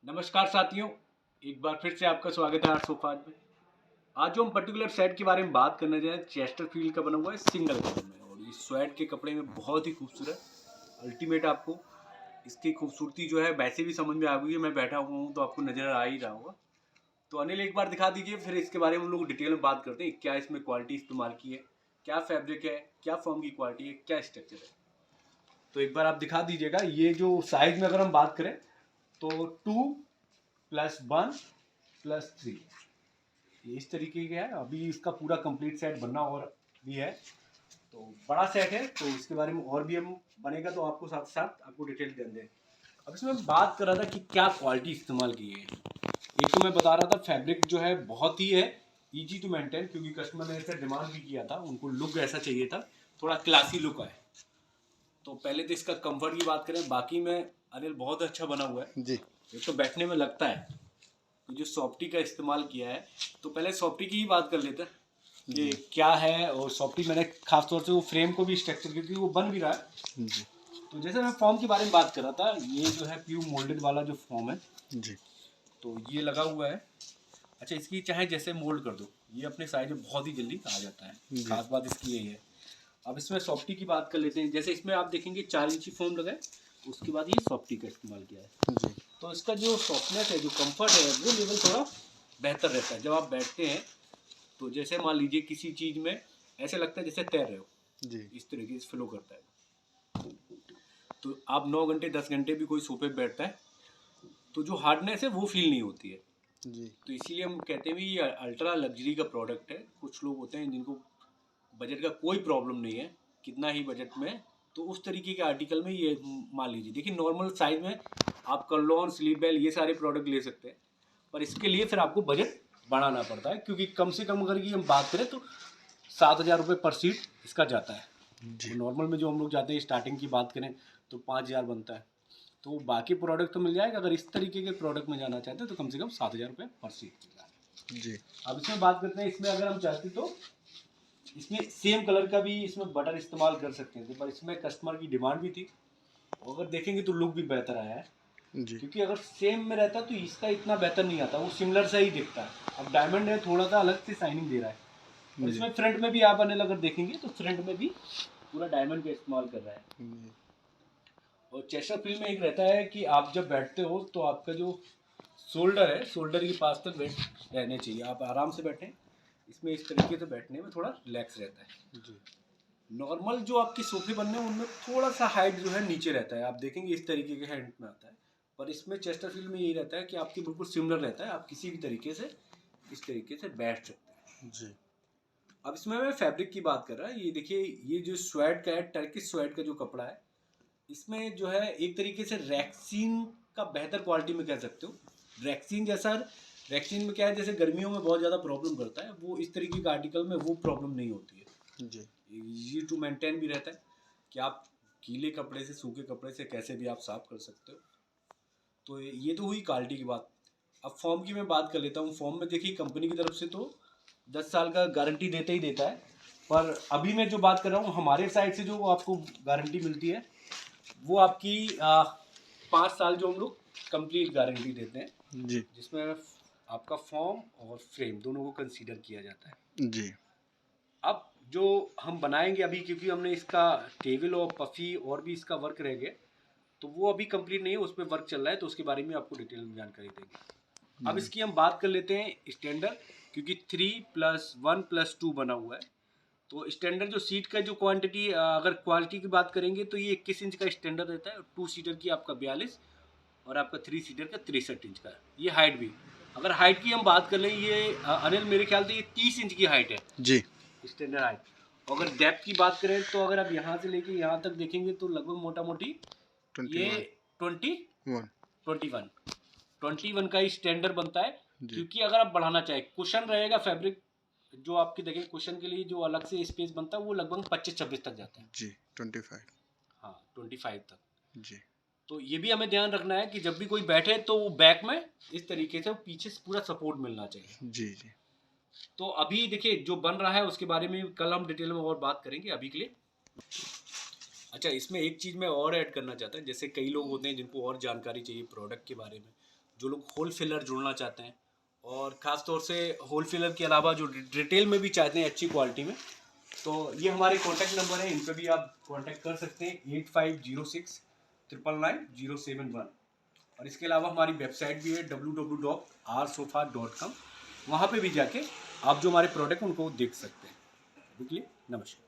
नमस्कार साथियों, एक बार फिर से आपका स्वागत है आर्ट सोफाज में। आज जो हम पर्टिकुलर सेट के बारे में बात करने जा रहे हैं, चेस्टरफील्ड का बना हुआ है सिंगल कलर में, और ये स्वेट के कपड़े में बहुत ही खूबसूरत अल्टीमेट। आपको इसकी खूबसूरती जो है वैसे भी समझ में आ गई है, मैं बैठा हुआ हूँ तो आपको नजर आ ही रहा होगा। तो अनिल एक बार दिखा दीजिए, फिर इसके बारे में हम लोग डिटेल में बात करते हैं। क्या इसमें क्वालिटी इस्तेमाल की है, क्या फैब्रिक है, क्या फॉर्म की क्वालिटी है, क्या स्ट्रक्चर है। तो एक बार आप दिखा दीजिएगा। ये जो साइज में अगर हम बात करें तो 2+1+3 ये इस तरीके का है। अभी इसका पूरा कंप्लीट सेट बनना और भी है, तो बड़ा सेट है, तो इसके बारे में और भी हम बनेगा तो आपको साथ साथ आपको डिटेल दे दें। अब इसमें मैं बात कर रहा था कि क्या क्वालिटी इस्तेमाल की है। एक तो मैं बता रहा था फैब्रिक जो है बहुत ही है इजी टू मेंटेन, क्योंकि कस्टमर ने ऐसा डिमांड भी किया था, उनको लुक ऐसा चाहिए था, थोड़ा क्लासी लुक है। तो पहले तो इसका कंफर्ट की बात करें, बाकी में अनिल बहुत अच्छा बना हुआ है जी। एक तो बैठने में लगता है। तो जो सॉफ्टी का इस्तेमाल किया है, तो पहले सॉफ्टी की ही बात कर लेते हैं कि क्या है। और सॉफ्टी मैंने खासतौर से वो फ्रेम को भी स्ट्रक्चर, क्योंकि वो बन भी रहा है जी। तो जैसे मैं फॉर्म के बारे में बात कर रहा था, ये जो है प्यू मोल्डेड वाला जो फॉर्म है, जी। तो ये लगा हुआ है। अच्छा, इसकी चाहे जैसे मोल्ड कर दो, ये अपने साइज में बहुत ही जल्दी आ जाता है। खास बात इसकी यही है। अब इसमें सॉफ्टी की बात कर लेते हैं। जैसे इसमें आप देखेंगे 4 इंची फोम लगा है, उसके बाद ये सॉफ्टी का इस्तेमाल किया है। जी। तो इसका जो सॉफ्टनेस है, जो कंफर्ट है, वो लेवल थोड़ा बेहतर रहता है। जब आप बैठते हैं तो जैसे मान लीजिए किसी चीज़ में ऐसे लगता है जैसे तैर रहे हो, जी। इस तरीके से फ्लो करता है। तो आप 9 घंटे 10 घंटे भी कोई सोफे पे बैठता है तो जो हार्डनेस है वो फील नहीं होती है। जी। तो इसीलिए हम कहते हैं भी ये अल्ट्रा लग्जरी का प्रोडक्ट है। कुछ लोग होते हैं जिनको बजट का कोई प्रॉब्लम नहीं है, कितना ही बजट में, तो उस तरीके के आर्टिकल में ये मान लीजिए। देखिए, नॉर्मल साइज में आप कर्लॉन, स्लीप बेल, ये सारे प्रोडक्ट ले सकते हैं, पर इसके लिए फिर आपको बजट बढ़ाना पड़ता है, क्योंकि कम से कम अगर की हम बात करें तो 7,000 रुपये पर सीट इसका जाता है। जी। नॉर्मल में जो हम लोग जाते हैं, स्टार्टिंग की बात करें तो 5,000 बनता है। तो बाकी प्रोडक्ट तो मिल जाएगा, अगर इस तरीके के प्रोडक्ट में जाना चाहते हैं तो कम से कम 7,000 रुपये पर सीट मिल जाएगा। जी। अब इसमें बात करते हैं, इसमें अगर हम चाहते तो इसमें सेम कलर का भी इसमें बटन इस्तेमाल कर सकते थे, पर इसमें कस्टमर की डिमांड भी थी। और अगर देखेंगे तो लुक भी बेहतर आया है, जी। क्योंकि अगर सेम में रहता तो इसका इतना बेहतर नहीं आता, वो सिमिलर सा ही दिखता है। अब डायमंड है, थोड़ा सा अलग से शाइनिंग दे रहा है। और इसमें फ्रंट में भी आप अगर देखेंगे तो फ्रंट में भी पूरा डायमंड का इस्तेमाल कर रहा है। और चेस्टरफील्ड में एक रहता है कि आप जब बैठते हो तो आपका जो शोल्डर है, शोल्डर के पास तक वेट रहने चाहिए, आप आराम से बैठें। इसमें इस तरीके से बैठने में थोड़ा रिलैक्स रहता है। जी। नॉर्मल जो आपके सोफे बनने हैं उनमें थोड़ा सा हाइट जो है नीचे रहता है, आप देखेंगे इस तरीके के हाइट में आता है। पर इसमें चेस्टरफील्ड में यही रहता है कि आपकी बिल्कुल सिमिलर रहता है, आप किसी भी तरीके से इस तरीके से बैठ सकते हैं। जी। अब इसमें मैं फैब्रिक की बात कर रहा है, ये देखिए, ये जो स्वेट का है, टर्किश स्वेट का जो कपड़ा है, इसमें जो है एक तरीके से रैक्सीन का बेहतर क्वालिटी में कह सकते हो। रैक्सीन जैसा, रैक्सीन में क्या है, जैसे गर्मियों में बहुत ज़्यादा प्रॉब्लम करता है, वो इस तरीके का आर्टिकल में वो प्रॉब्लम नहीं होती है। जी। इजी टू मेंटेन भी रहता है कि आप गीले कपड़े से, सूखे कपड़े से कैसे भी आप साफ कर सकते हो। तो ये तो हुई क्वालिटी की बात। अब फॉर्म की मैं बात कर लेता हूँ। फॉर्म में देखिए, कंपनी की तरफ से तो 10 साल का गारंटी देता ही देता है, पर अभी मैं जो बात कर रहा हूँ हमारे साइड से जो आपको गारंटी मिलती है वो आपकी 5 साल जो हम लोग कंप्लीट गारंटी देते हैं, जी। जिसमें आपका फॉर्म और फ्रेम दोनों को कंसीडर किया जाता है। जी। अब जो हम बनाएंगे अभी, क्योंकि हमने इसका टेबल और पफी और भी इसका वर्क रह गया, तो वो अभी कंप्लीट नहीं है, उस पर वर्क चल रहा है, तो उसके बारे में आपको डिटेल में जानकारी देंगे। अब इसकी हम बात कर लेते हैं स्टैंडर्ड, क्योंकि 3+1+2 बना हुआ है। तो स्टैंडर्ड जो सीट का जो क्वांटिटी, अगर क्वालिटी की बात करेंगे तो ये 21 इंच का स्टैंडर्ड रहता है, 2 सीटर की आपका 42 और आपका 3 सीटर का 63 इंच का। ये हाइट भी, अगर हाइट की हम बात कर लें, ये अनिल मेरे ख्याल से ये 30 इंच की हाइट है, जी। Standard height. अगर डेप्थ की बात करें तो अगर आप यहाँ से लेके यहाँ तक देखेंगे तो लगभग मोटा मोटी ये 21। 21 का ही स्टैंडर्ड बनता है। जी। क्योंकि अगर आप बढ़ाना चाहें, कुशन रहेगा फैब्रिक जो आपके देखें, कुशन के लिए जो अलग से स्पेस बनता है वो लगभग 25-26 तक जाता है। जी। 25। हाँ, 25 तक। जी। तो ये भी हमें ध्यान रखना है कि जब भी कोई बैठे तो वो बैक में इस तरीके से पीछे से पूरा सपोर्ट मिलना चाहिए। जी। जी। तो अभी देखिए जो बन रहा है उसके बारे में कल हम डिटेल में और बात करेंगे, अभी के लिए। अच्छा, इसमें एक चीज़ मैं और ऐड करना चाहता हूँ। जैसे कई लोग होते हैं जिनको और जानकारी चाहिए प्रोडक्ट के बारे में, जो लोग होलसेलर जुड़ना चाहते हैं, और ख़ास तौर से होलसेलर के अलावा जो रिटेल में भी चाहते हैं अच्छी क्वालिटी में, तो ये हमारे कॉन्टैक्ट नंबर है, इन पर भी आप कॉन्टैक्ट कर सकते हैं 8506999071। और इसके अलावा हमारी वेबसाइट भी है www.rsofa.com, वहाँ पे भी जाके आप जो हमारे प्रोडक्ट उनको देख सकते हैं। अभी के लिए नमस्कार।